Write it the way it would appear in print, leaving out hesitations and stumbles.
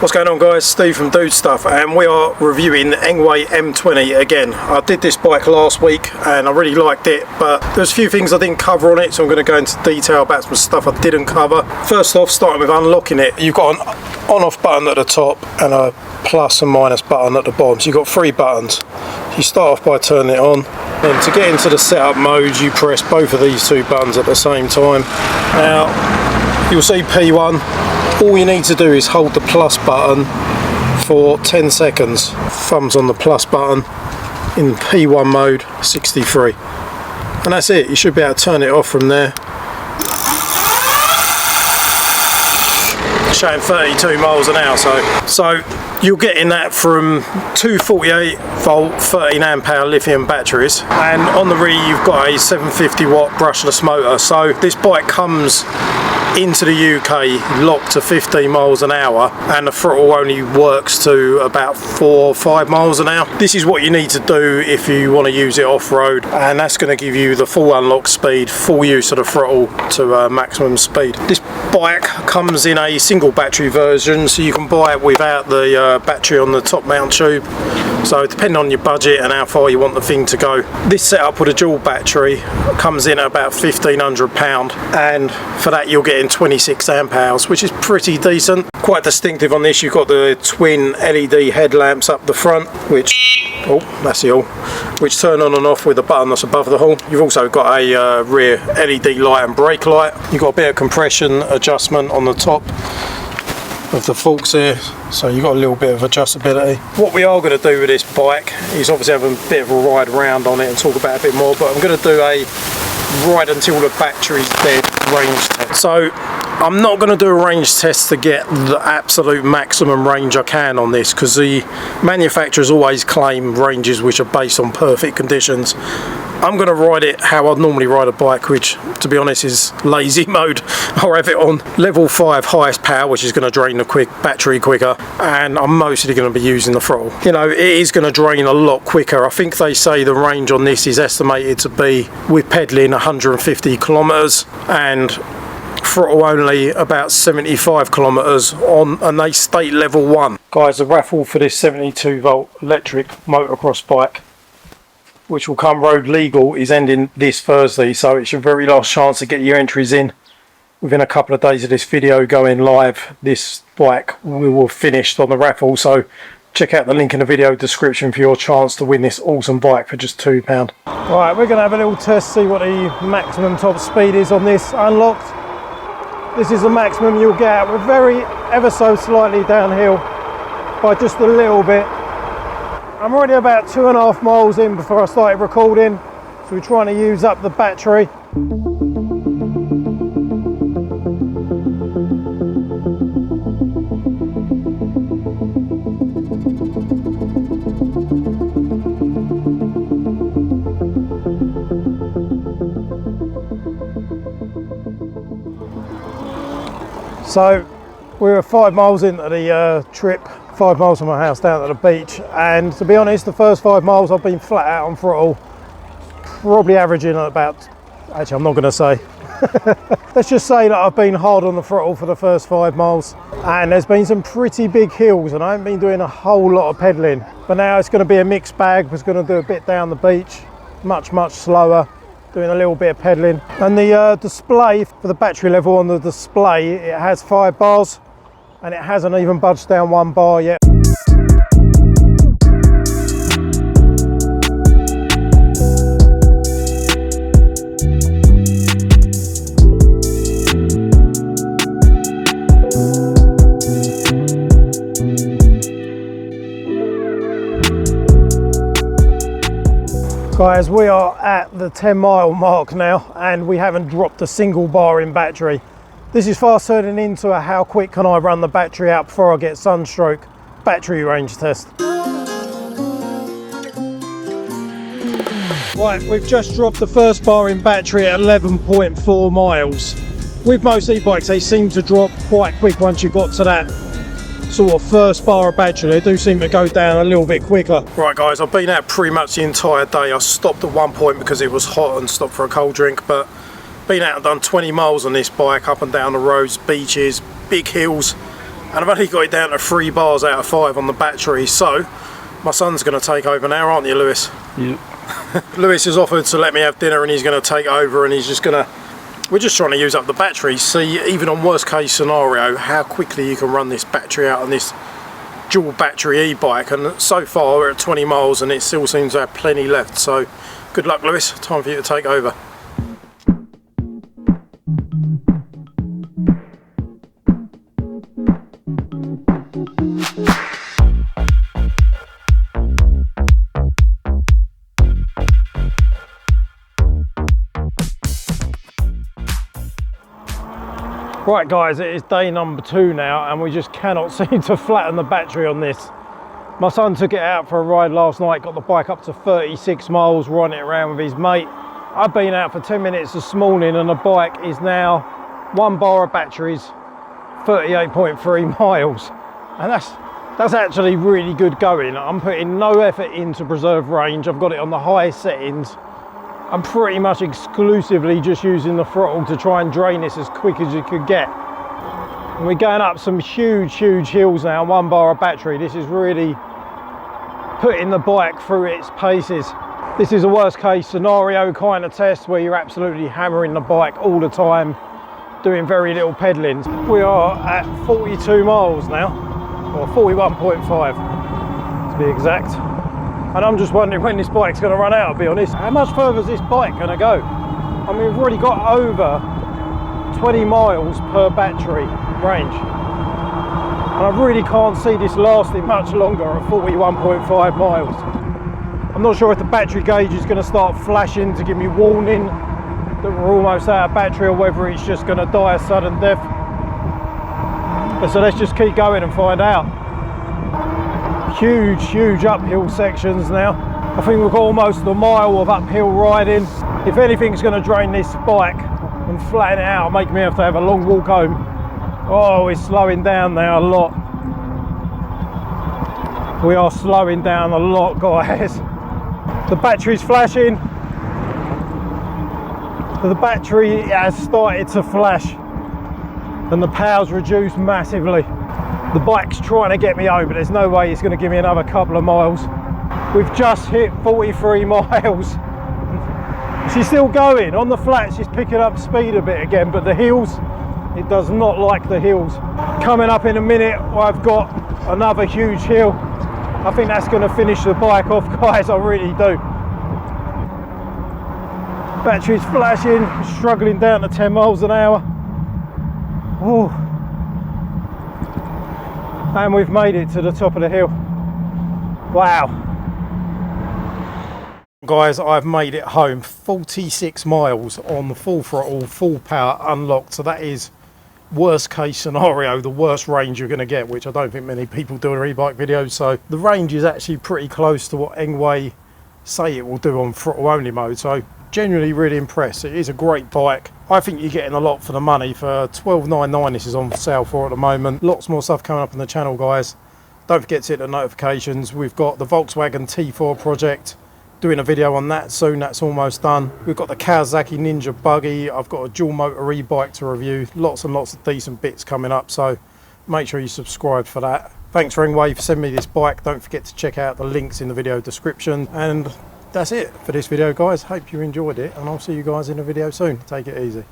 What's going on, guys? Steve from Dude Stuff, and we are reviewing the Engwe M20 again. I did this bike last week and I really liked it, but there's a few things I didn't cover on it, so I'm going to go into detail about some stuff I didn't cover. First off, starting with unlocking it, you've got an on-off button at the top and a plus and minus button at the bottom, so you've got three buttons. You start off by turning it on, and to get into the setup mode you press both of these two buttons at the same time. Now you'll see P1. All you need to do is hold the plus button for 10 seconds. Thumbs on the plus button in P1 mode, 63. And that's it. You should be able to turn it off from there. Showing 32 miles an hour, so you're getting that from two 48 volt 13 amp hour lithium batteries, and on the rear you've got a 750 watt brushless motor. So this bike comes into the UK locked to 15 miles an hour, and the throttle only works to about 4 or 5 miles an hour. This is what you need to do if you want to use it off-road, and that's going to give you the full unlock speed, full use of the throttle to maximum speed. This bike comes in a single battery version, so you can buy it without the battery on the top mount tube, so depending on your budget and how far you want the thing to go. This setup with a dual battery comes in at about £1,500, and for that you'll get 26 amp hours, which is pretty decent. Quite distinctive on this, you've got the twin LED headlamps up the front, which, oh, that's the all, which turn on and off with a button that's above the hull. You've also got a rear LED light and brake light. You've got a bit of compression adjustment on the top of the forks here, so you've got a little bit of adjustability. What we are going to do with this bike is obviously have a bit of a ride around on it and talk about it a bit more, but I'm going to do a ride until the battery's dead range test. So I'm not going to do a range test to get the absolute maximum range I can on this, because the manufacturers always claim ranges which are based on perfect conditions. I'm going to ride it how I'd normally ride a bike, which to be honest is lazy mode. I'll have it on level 5 highest power, which is going to drain the battery quicker, and I'm mostly going to be using the throttle. You know, it is going to drain a lot quicker. I think they say the range on this is estimated to be, with pedaling, 150 kilometers and throttle only about 75 kilometers on, and they state level 1. Guys, the raffle for this 72 volt electric motocross bike, which will come road legal, is ending this Thursday, so it's your very last chance to get your entries in. Within a couple of days of this video going live, this bike will have finished on the raffle, so check out the link in the video description for your chance to win this awesome bike for just £2. Right, we're going to have a little test, see what the maximum top speed is on this unlocked. This is the maximum you'll get out. We're very ever so slightly downhill by just a little bit. I'm already about 2.5 miles in before I started recording, so we're trying to use up the battery. So we're 5 miles into the trip, 5 miles from my house down to the beach, and to be honest, the first 5 miles I've been flat out on throttle, probably averaging at about, actually I'm not going to say, let's just say that I've been hard on the throttle for the first 5 miles, and there's been some pretty big hills and I haven't been doing a whole lot of pedaling, but now it's going to be a mixed bag. We're going to do a bit down the beach, much slower, doing a little bit of pedaling. And the display for the battery level on the display, it has 5 bars, and it hasn't even budged down 1 bar yet. Guys, we are at the 10-mile mark now, and we haven't dropped a single bar in battery. This is fast turning into a how quick can I run the battery out before I get sunstroke battery range test. Right, we've just dropped the first bar in battery at 11.4 miles. With most e-bikes, they seem to drop quite quick once you got to that sort of first bar of battery. They do seem to go down a little bit quicker. Right guys, I've been out pretty much the entire day. I stopped at one point because it was hot and stopped for a cold drink, but been out and done 20 miles on this bike, up and down the roads, beaches, big hills, and I've only got it down to 3 bars out of 5 on the battery, so my son's going to take over now, aren't you, Lewis? Yep. Lewis has offered to let me have dinner and he's going to take over, and he's just going to, we're just trying to use up the battery, see even on worst case scenario how quickly you can run this battery out on this dual battery e-bike. And so far we're at 20 miles and it still seems to have plenty left, so good luck, Lewis, time for you to take over. Right guys, it is day number 2 now and we just cannot seem to flatten the battery on this. My son took it out for a ride last night, got the bike up to 36 miles, riding it around with his mate. I've been out for 10 minutes this morning and the bike is now 1 bar of batteries, 38.3 miles. And that's actually really good going. I'm putting no effort in to preserve range. I've got it on the highest settings. I'm pretty much exclusively just using the throttle to try and drain this as quick as you could get. And we're going up some huge hills now, 1 bar of battery. This is really putting the bike through its paces. This is a worst case scenario kind of test where you're absolutely hammering the bike all the time, doing very little pedaling. We are at 42 miles now, or 41.5 to be exact. And I'm just wondering when this bike's going to run out, to be honest. How much further is this bike going to go? I mean, we've already got over 20 miles per battery range. And I really can't see this lasting much longer at 41.5 miles. I'm not sure if the battery gauge is going to start flashing to give me warning that we're almost out of battery, or whether it's just going to die a sudden death. So let's just keep going and find out. Huge uphill sections now. I think we've got almost a mile of uphill riding. If anything's going to drain this bike and flatten it out, make me have to have a long walk home. Oh, we're slowing down now a lot. We are slowing down a lot, guys. The battery's flashing. The battery has started to flash and the power's reduced massively. The bike's trying to get me home, but there's no way it's going to give me another couple of miles. We've just hit 43 miles. She's still going. On the flats, she's picking up speed a bit again, but the hills, it does not like the hills. Coming up in a minute, I've got another huge hill. I think that's going to finish the bike off, guys, I really do. Battery's flashing, struggling down to 10 miles an hour. Oh. And we've made it to the top of the hill. Wow. Guys, I've made it home. 46 miles on the full throttle, full power, unlocked. So that is worst case scenario, the worst range you're going to get, which I don't think many people do in e-bike videos. So the range is actually pretty close to what Engwe say it will do on throttle only mode. So genuinely really impressed. It is a great bike. I think you're getting a lot for the money. For $12.99 this is on sale for at the moment. Lots more stuff coming up on the channel, guys. Don't forget to hit the notifications. We've got the Volkswagen T4 project, doing a video on that soon. That's almost done. We've got the Kawasaki Ninja buggy. I've got a dual motor e-bike to review. Lots and lots of decent bits coming up, so make sure you subscribe for that. Thanks for Engwe for sending me this bike. Don't forget to check out the links in the video description. And that's it for this video, guys. Hope you enjoyed it, and I'll see you guys in a video soon. Take it easy.